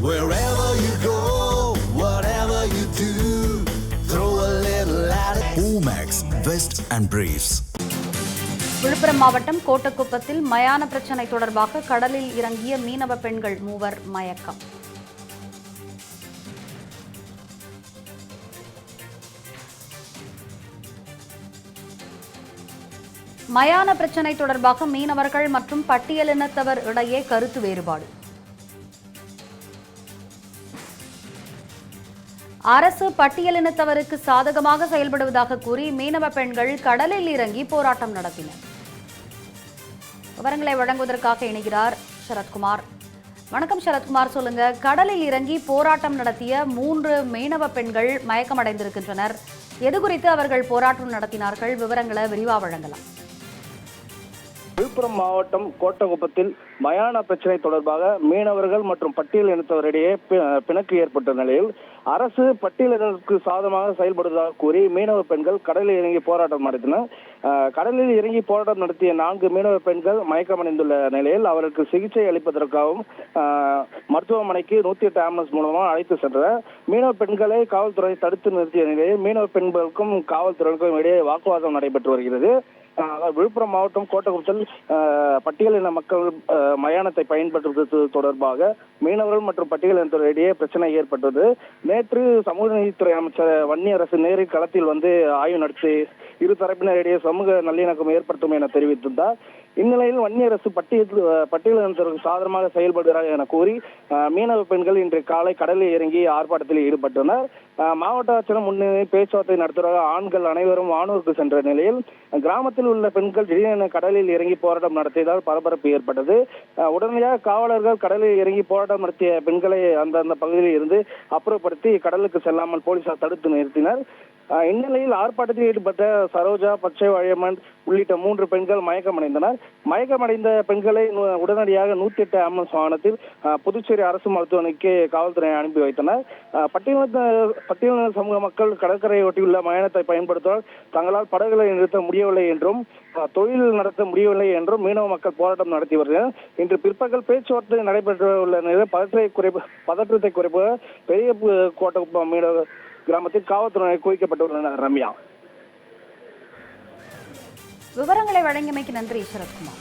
Wherever you go, whatever you do, throw a little at it. Omax, Vest and Briefs. Villupuram மாவட்டம் கோட்டக்குப்பத்தில் மயான பிரச்சினை தொடர்பாக கடலில் இறங்கிய மீனவ பெண்கள் 3 மயக்கம். மயான பிரச்சினை தொடர்பாக மீனவர்கள் மற்றும் பட்டியலினத்தவர் இடையே கருத்து வேறுபாடு. அரசு பட்டியலினத்தவருக்கு சாதகமாக செயல்படுவதாக கூறி மீனவ பெண்கள் கடலில் இறங்கி போராட்டம் நடத்தினர். விவரங்களை வழங்குவதற்காக இணைகிறார் சரத்குமார். வணக்கம் சரத்குமார், சொல்லுங்க. கடலில் இறங்கி போராட்டம் நடத்திய 3 மீனவ பெண்கள் மயக்கமடைந்திருக்கின்றனர். எது குறித்து அவர்கள் போராட்டம் நடத்தினார்கள்? விவரங்களை விரிவா வழங்கலாம். விழுப்புரம் மாவட்டம் கோட்டக்குப்பத்தில் மயான பிரச்சினை தொடர்பாக மீனவர்கள் மற்றும் பட்டியல் இனத்தவரிடையே பிணக்கு ஏற்பட்ட நிலையில் அரசு பட்டியலினருக்கு சாதகமாக செயல்படுவதாக கூறி மீனவ பெண்கள் கடலில் இறங்கி போராட்டம் நடத்தினர். கடலில் இறங்கி போராட்டம் நடத்திய 4 மீனவ பெண்கள் மயக்கமடைந்துள்ள நிலையில் அவருக்கு சிகிச்சை அளிப்பதற்காகவும் மருத்துவமனைக்கு 108 ஆம்புலன்ஸ் மூலமாக அழைத்து சென்றனர். மீனவ பெண்களை காவல்துறை தடுத்து நிறுத்திய நிலையில் மீனவ பெண்களுக்கும் காவல்துறைக்கும் இடையே வாக்குவாதம் நடைபெற்று வருகிறது. விழுப்புரம் மாவட்டம் கோட்டக்குப்பத்தில் பட்டியலின மக்கள் மயானத்தை பயன்படுத்துவது தொடர்பாக மீனவர்கள் மற்றும் பட்டியலினத்திடையே பிரச்சனை ஏற்பட்டது. நேற்று சமூக நீதித்துறை அமைச்சர் வன்னியரசு நேரில் களத்தில் வந்து ஆய்வு நடத்தி இரு தரப்பினரிடையே சமூக நல்லிணக்கம் ஏற்படுத்தும் என தெரிவித்திருந்தார். இந்நிலையில் வன்னியரசு பட்டியலினத்திற்கு சாதகமாக செயல்படுகிறார் என கூறி மீனவ பெண்கள் இன்று காலை கடலில் இறங்கி ஆர்ப்பாட்டத்தில் ஈடுபட்டனர். மாவட்ட ஆட்சியர் முன்னிலை பேச்சுவார்த்தை நடத்துவதாக ஆண்கள் அனைவரும் வானூருக்கு சென்ற நிலையில் கிராமத்தில் உள்ள பெண்கள் திடீரென கடலில் இறங்கி போராட்டம் நடத்தியதால் பரபரப்பு ஏற்பட்டது. உடனடியாக காவலர்கள் கடலில் இறங்கி போராட்டம் நடத்திய பெண்களை அந்தந்த பகுதியில் இருந்து அப்புறப்படுத்தி கடலுக்கு செல்லாமல் போலீசார் தடுத்து நிறுத்தினர். இந்நிலையில் ஆர்ப்பாட்டத்தில் ஈடுபட்ட சரோஜா, பச்சை வாழியம்மன் உள்ளிட்ட 3 பெண்கள் மயக்கமடைந்தனர். மயக்கமடைந்த பெண்களை உடனடியாக 108 ஆம்புலன்ஸ் வாகனத்தில் புதுச்சேரி அரசு மருத்துவமனைக்கு காவல்துறை அனுப்பி வைத்தனர். பட்டியலின சமூக மக்கள் கடற்கரையை ஒட்டியுள்ள மயானத்தை பயன்படுத்துவதால் தங்களால் படகுகளை நிறுத்த முடியவில்லை என்றும் தொழில் நடத்த முடியவில்லை என்றும் மீனவ மக்கள் போராட்டம் நடத்தி வருகின்றனர். இன்று பிற்பகல் பேச்சுவார்த்தை நடைபெற்றுள்ள நிலையில் பதற்றத்தை குறைப்ப பெரிய கோட்டக்குப்பம் மீனவ கிராமத்தில் காவல்துறை குவிக்கப்பட்டுள்ளனர். ரம்யா, விவரங்களை வழங்கியமைக்கு நன்றி சரத்குமார்.